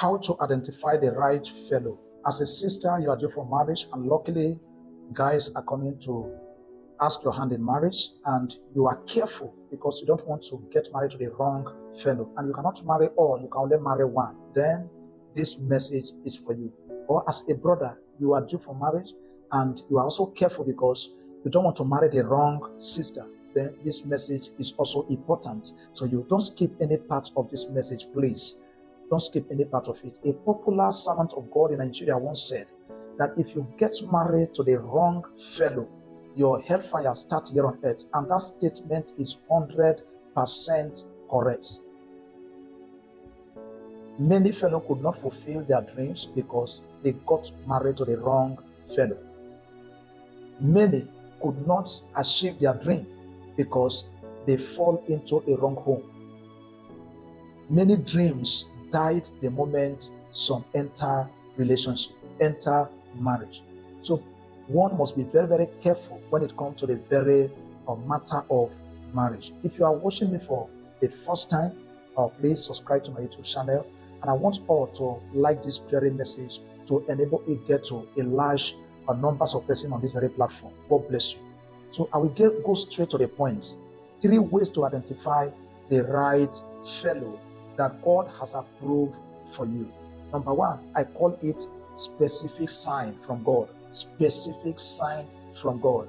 How to identify the right fellow. As a sister, you are due for marriage, and luckily, guys are coming to ask your hand in marriage, and you are careful because you don't want to get married to the wrong fellow, and you cannot marry all, you can only marry one. Then this message is for you. Or as a brother, you are due for marriage, and you are also careful because you don't want to marry the wrong sister. Then this message is also important. So you don't skip any part of this message, please. Don't skip any part of it. A popular servant of God in Nigeria once said that if you get married to the wrong fellow, your hellfire starts here on earth. And that statement is 100% correct. Many fellows could not fulfill their dreams because they got married to the wrong fellow. Many could not achieve their dream because they fall into a wrong home. Many dreams died the moment some enter relationship, enter marriage. So one must be very, very careful when it comes to the very matter of marriage. If you are watching me for the first time, please subscribe to my YouTube channel. And I want all to like this very message to enable it get to a large numbers of persons on this very platform. God bless you. So I will go straight to the points. 3 ways to identify the right fellow that God has approved for you. Number 1, I call it specific sign from God. Specific sign from God.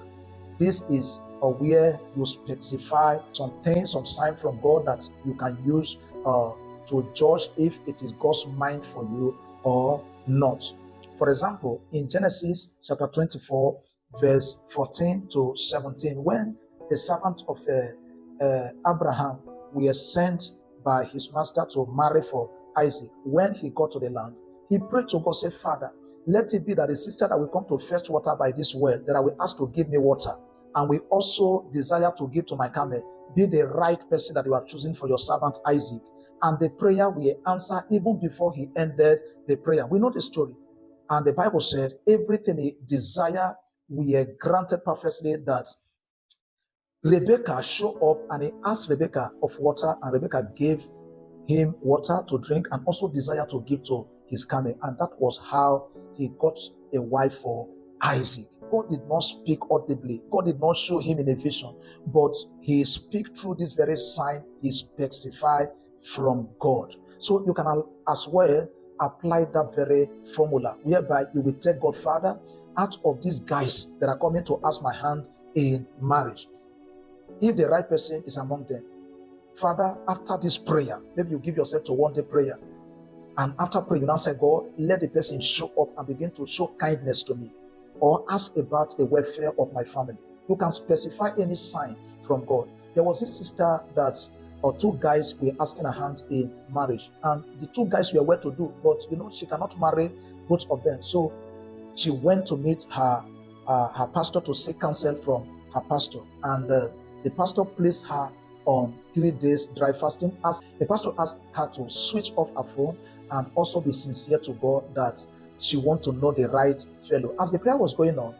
This is where you specify some things, some sign from God that you can use to judge if it is God's mind for you or not. For example, in Genesis chapter 24, verse 14 to 17, when the servant of Abraham were sent by his master to marry for Isaac, when he got to the land, he prayed to God, say, Father, let it be that the sister that will come to fetch water by this well, that I will ask to give me water, and we also desire to give to my camel, be the right person that you are choosing for your servant Isaac. And the prayer will answer even before he ended the prayer. We know the story. And the Bible said everything he desired were granted perfectly, that Rebekah showed up and he asked Rebekah of water, and Rebekah gave him water to drink and also desired to give to his camel. And that was how he got a wife for Isaac. God did not speak audibly. God did not show him in a vision, but he speak through this very sign he specified from God. So you can as well apply that very formula, whereby you will take God, Father, out of these guys that are coming to ask my hand in marriage, if the right person is among them, Father, after this prayer, maybe you give yourself to one day prayer, and after prayer, you now say, God, let the person show up and begin to show kindness to me, or ask about the welfare of my family. You can specify any sign from God. There was this sister that, or 2 guys were asking her hand in marriage, and the 2 guys were well to do, but she cannot marry both of them. So she went to meet her pastor to seek counsel from her pastor, and the pastor placed her on 3 days dry fasting. The pastor asked her to switch off her phone and also be sincere to God that she wants to know the right fellow. As the prayer was going on,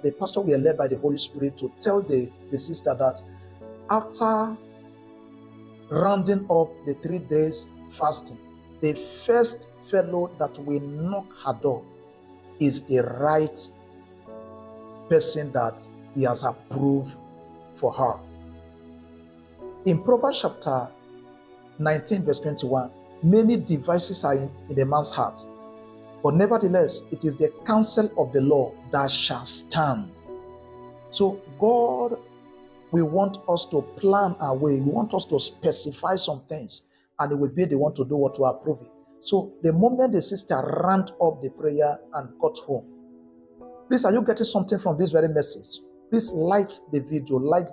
the pastor were led by the Holy Spirit to tell the sister that after rounding up the 3 days fasting, the first fellow that will knock her door is the right person that he has approved for her. In Proverbs chapter 19, verse 21, many devices are in a man's heart, but nevertheless, it is the counsel of the Lord that shall stand. So God, we want us to plan our way. We want us to specify some things, and He will be the one to do what to approve it. So the moment the sister ramped up the prayer and got home, please, are you getting something from this very message? Please like the video, like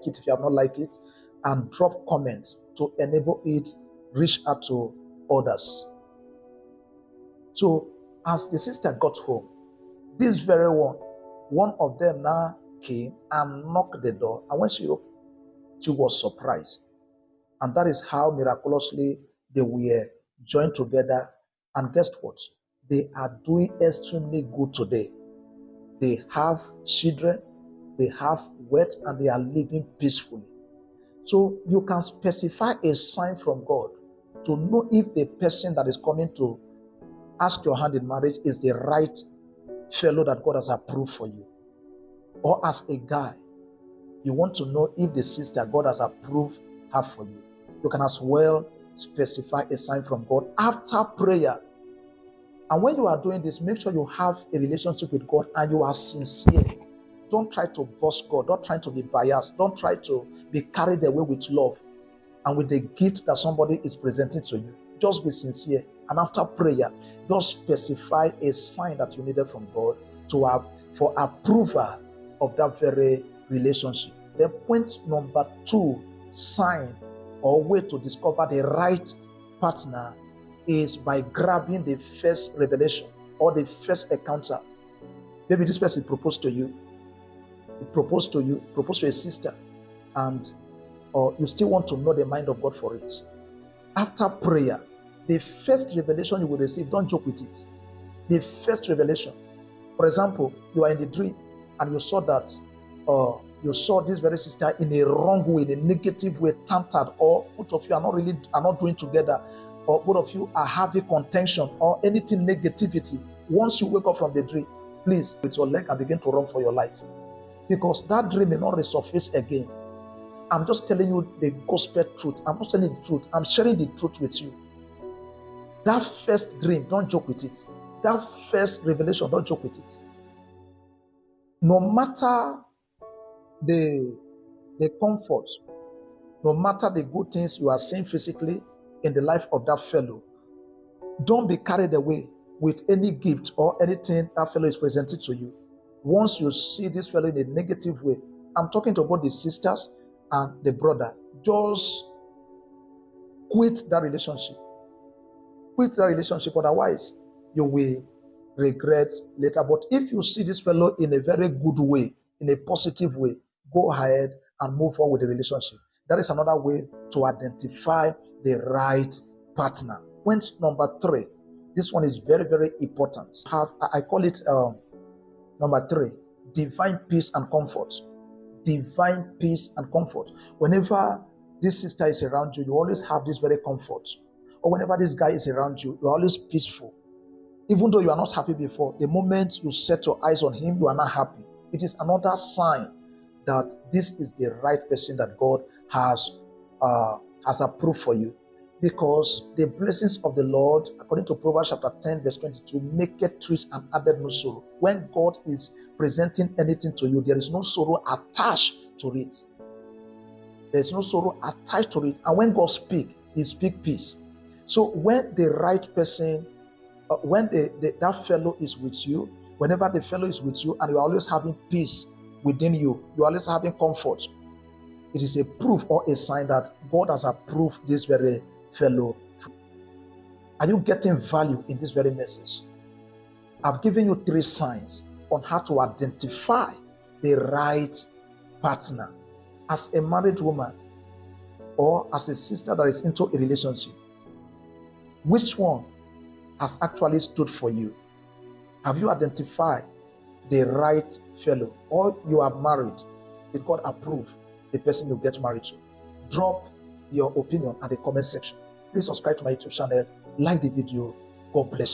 it if you have not liked it, and drop comments to enable it reach out to others. So as the sister got home, this very one of them now came and knocked the door, and when she opened, she was surprised. And that is how miraculously they were joined together. And guess what? They are doing extremely good today. They have children, they have wealth, and they are living peacefully. So you can specify a sign from God to know if the person that is coming to ask your hand in marriage is the right fellow that God has approved for you. Or as a guy, you want to know if the sister God has approved her for you. You can as well specify a sign from God after prayer. And when you are doing this, make sure you have a relationship with God and you are sincere. Don't try to boss God. Don't try to be biased. Don't try to be carried away with love and with the gift that somebody is presenting to you. Just be sincere. And after prayer, just specify a sign that you needed from God to have for approval of that very relationship. Then point number 2, sign or way to discover the right partner is by grabbing the first revelation or the first encounter. Maybe this person proposed to you, proposed to a sister, and or you still want to know the mind of God for it. After prayer, the first revelation you will receive, don't joke with it. The first revelation. For example, you are in the dream and you saw that you saw this very sister in a wrong way, in a negative way, tempted, or both of you are not doing together, or both of you are having contention or anything negativity. Once you wake up from the dream, please, with your leg and begin to run for your life, because that dream may not resurface again. I'm just telling you the gospel truth. I'm not telling the truth. I'm sharing the truth with you. That first dream, don't joke with it. That first revelation, don't joke with it. No matter the comfort, no matter the good things you are seeing physically in the life of that fellow, don't be carried away with any gift or anything that fellow is presenting to you. Once you see this fellow in a negative way, I'm talking to both the sisters and the brother, just quit that relationship. Quit that relationship, otherwise you will regret later. But if you see this fellow in a very good way, in a positive way, go ahead and move on with the relationship. That is another way to identify the right partner. Point number 3. This one is very, very important. I call it number 3, divine peace and comfort. Divine peace and comfort. Whenever this sister is around you, you always have this very comfort. Or whenever this guy is around you, you're always peaceful. Even though you are not happy before, the moment you set your eyes on him, you are not happy. It is another sign that this is the right person that God has approved for you. Because the blessings of the Lord, according to Proverbs chapter 10, verse 22, make it rich and added no sorrow. When God is presenting anything to you, there is no sorrow attached to it. There is no sorrow attached to it. And when God speaks, He speaks peace. So when the right person, when that fellow is with you, whenever the fellow is with you and you are always having peace within you, you are always having comfort, it is a proof or a sign that God has approved this very fellow. Are you getting value in this very message? I've given you 3 signs on how to identify the right partner. As a married woman or as a sister that is into a relationship, which one has actually stood for you? Have you identified the right fellow? Or you are married, did God approve the person you get married to? Drop your opinion at the comment section. Please subscribe to my YouTube channel, like the video. God bless you.